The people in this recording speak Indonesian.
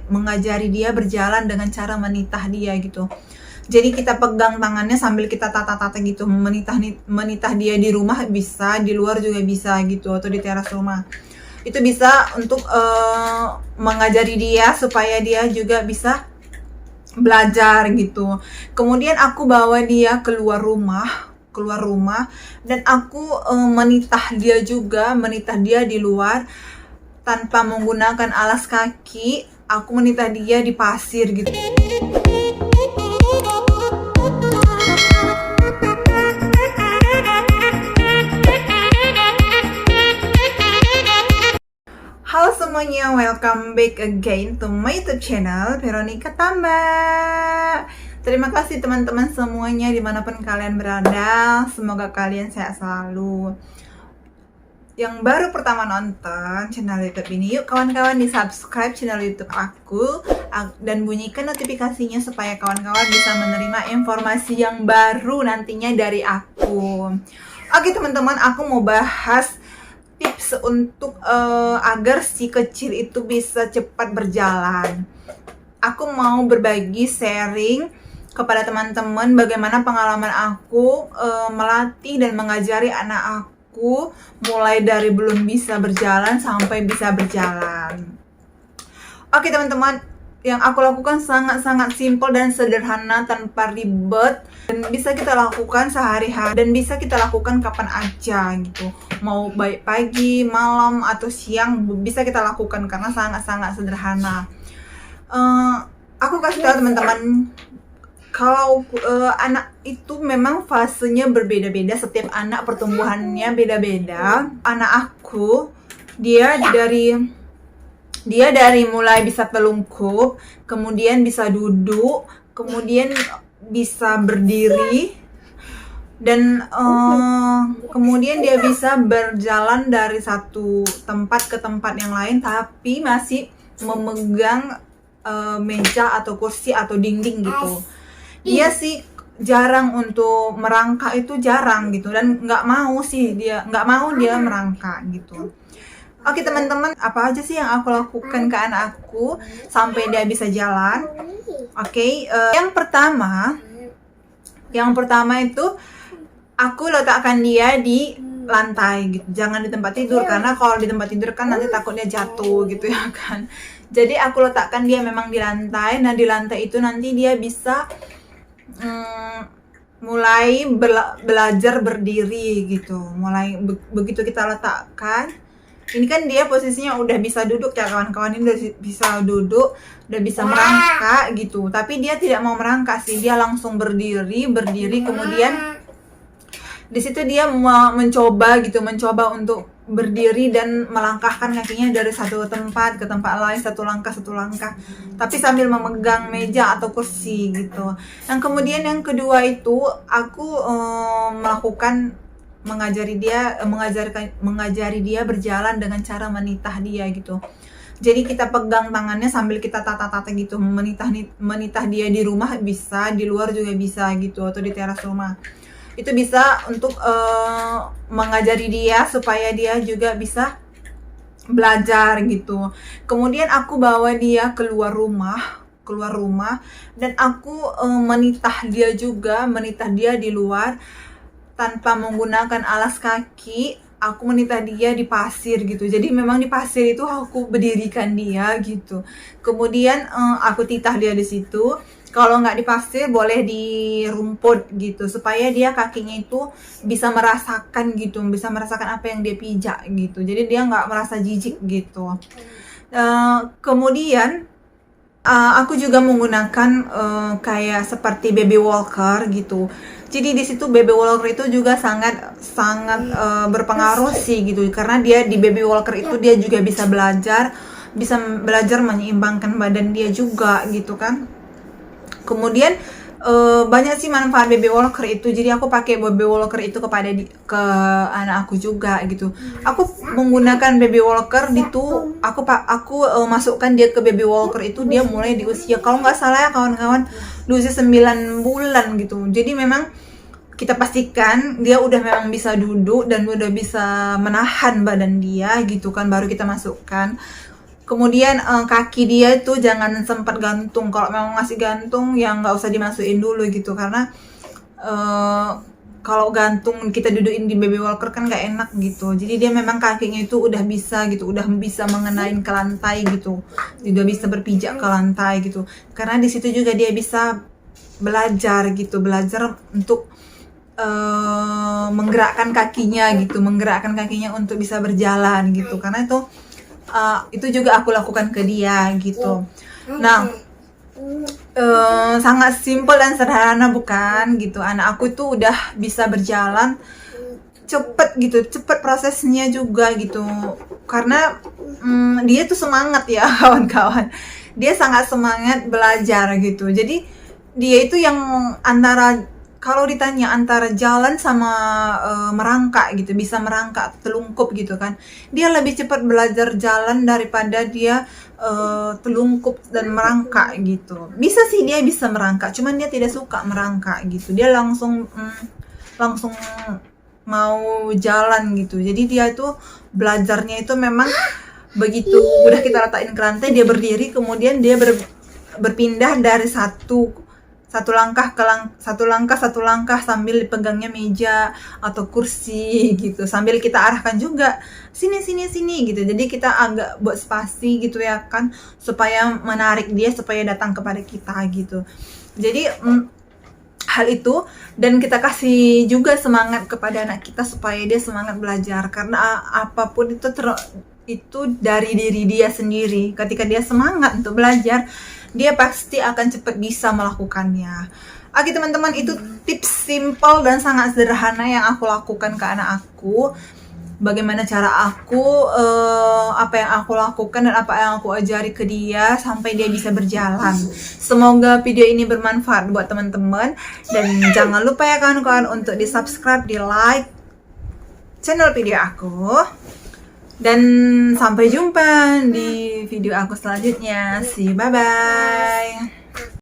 mengajari dia berjalan dengan cara menitah dia gitu. Jadi kita pegang tangannya sambil kita tata-tata gitu, menitah dia di rumah bisa, di luar juga bisa gitu, atau di teras rumah. Itu bisa untuk mengajari dia supaya dia juga bisa belajar gitu. Kemudian aku bawa dia keluar rumah dan aku menitah dia juga, menitah dia di luar tanpa menggunakan alas kaki. Aku menitah dia di pasir gitu. Halo semuanya, welcome back again to my YouTube channel Veronica Tamba. Terima kasih teman-teman semuanya dimanapun kalian berada. Semoga kalian sehat selalu. Yang baru pertama nonton channel YouTube ini, yuk kawan-kawan di subscribe channel YouTube aku dan bunyikan notifikasinya supaya kawan-kawan bisa menerima informasi yang baru nantinya dari aku. Oke teman-teman, aku mau bahas tips untuk agar si kecil itu bisa cepat berjalan. Aku mau berbagi sharing kepada teman-teman bagaimana pengalaman aku melatih dan mengajari anak aku mulai dari belum bisa berjalan sampai bisa berjalan. Oke teman-teman, yang aku lakukan sangat-sangat simpel dan sederhana tanpa ribet, dan bisa kita lakukan sehari-hari dan bisa kita lakukan kapan aja gitu. Mau baik pagi, malam, atau siang bisa kita lakukan karena sangat-sangat sederhana. Aku kasih tahu teman-teman, kalau anak itu memang fasenya berbeda-beda, setiap anak pertumbuhannya beda-beda. Anak aku dia dari mulai bisa telungkup, kemudian bisa duduk, kemudian bisa berdiri, dan kemudian dia bisa berjalan dari satu tempat ke tempat yang lain tapi masih memegang meja atau kursi atau dinding gitu. Dia sih jarang untuk merangkak, itu jarang gitu, dan nggak mau dia merangkak gitu. Oke teman-teman, apa aja sih yang aku lakukan ke anak aku sampai dia bisa jalan? Oke, yang pertama itu aku letakkan dia di lantai gitu, jangan di tempat tidur, karena kalau di tempat tidur kan nanti takutnya jatuh gitu ya kan. Jadi aku letakkan dia memang di lantai. Nah di lantai itu nanti dia bisa mulai belajar berdiri gitu. Mulai begitu kita letakkan, ini kan dia posisinya udah bisa duduk ya kawan-kawan, ini udah bisa duduk, udah bisa merangkak gitu. Tapi dia tidak mau merangkak sih, dia langsung berdiri, kemudian di situ dia mencoba untuk berdiri dan melangkahkan kakinya dari satu tempat ke tempat lain, satu langkah, tapi sambil memegang meja atau kursi gitu. Yang kemudian yang kedua itu aku mengajari dia berjalan dengan cara menitah dia gitu. Jadi kita pegang tangannya sambil kita tata-tata gitu, menitah dia di rumah bisa, di luar juga bisa gitu, atau di teras rumah. Itu bisa untuk mengajari dia supaya dia juga bisa belajar gitu. Kemudian aku bawa dia keluar rumah dan aku menitah dia di luar tanpa menggunakan alas kaki. Aku menitah dia di pasir gitu. Jadi memang di pasir itu aku berdirikan dia gitu. Kemudian aku titah dia di situ. Kalau nggak di pasir, boleh di rumput gitu, supaya dia kakinya itu bisa merasakan apa yang dia pijak gitu. Jadi dia nggak merasa jijik gitu. Kemudian aku juga menggunakan kayak seperti baby walker gitu. Jadi di situ baby walker itu juga sangat berpengaruh sih gitu, karena dia di baby walker itu dia juga bisa belajar menyeimbangkan badan dia juga gitu kan. Kemudian banyak sih manfaat baby walker itu. Jadi aku pakai baby walker itu ke anak aku juga gitu. Aku menggunakan baby walker itu, aku masukkan dia ke baby walker itu dia mulai di usia, kalau nggak salah ya kawan-kawan, di usia 9 bulan gitu. Jadi memang kita pastikan dia udah memang bisa duduk dan udah bisa menahan badan dia gitu kan, baru kita masukkan. Kemudian kaki dia itu jangan sempat gantung. Kalau memang masih gantung ya nggak usah dimasukin dulu gitu, karena kalau gantung kita dudukin di baby walker kan nggak enak gitu. Jadi dia memang kakinya itu udah bisa gitu, udah bisa mengenain ke lantai gitu, udah bisa berpijak ke lantai gitu. Karena di situ juga dia bisa belajar gitu, belajar untuk menggerakkan kakinya gitu, menggerakkan kakinya untuk bisa berjalan gitu. Karena itu juga aku lakukan ke dia gitu. Nah, sangat simpel dan sederhana bukan gitu. Anak aku tuh udah bisa berjalan cepet gitu, cepet prosesnya juga gitu. Karena dia tuh semangat ya kawan-kawan. Dia sangat semangat belajar gitu. Jadi dia itu yang kalau ditanya antara jalan sama merangkak gitu, bisa merangkak telungkup gitu kan, dia lebih cepat belajar jalan daripada dia telungkup dan merangkak gitu. Bisa sih dia bisa merangkak, cuman dia tidak suka merangkak gitu. Dia langsung mau jalan gitu. Jadi dia itu belajarnya itu memang begitu udah kita letakkan ke lantai, dia berdiri, kemudian dia berpindah dari satu langkah sambil dipegangnya meja atau kursi gitu, sambil kita arahkan juga sini gitu. Jadi kita agak buat spasi gitu ya kan, supaya menarik dia supaya datang kepada kita gitu. Jadi hal itu, dan kita kasih juga semangat kepada anak kita supaya dia semangat belajar, karena apapun itu dari diri dia sendiri. Ketika dia semangat untuk belajar, dia pasti akan cepat bisa melakukannya. Oke teman-teman, itu tips simple dan sangat sederhana yang aku lakukan ke anak aku. Bagaimana cara aku, apa yang aku lakukan dan apa yang aku ajari ke dia sampai dia bisa berjalan. Semoga video ini bermanfaat buat teman-teman, dan jangan lupa ya kawan-kawan untuk di subscribe, di like channel video aku. Dan sampai jumpa di video aku selanjutnya. See you, bye-bye.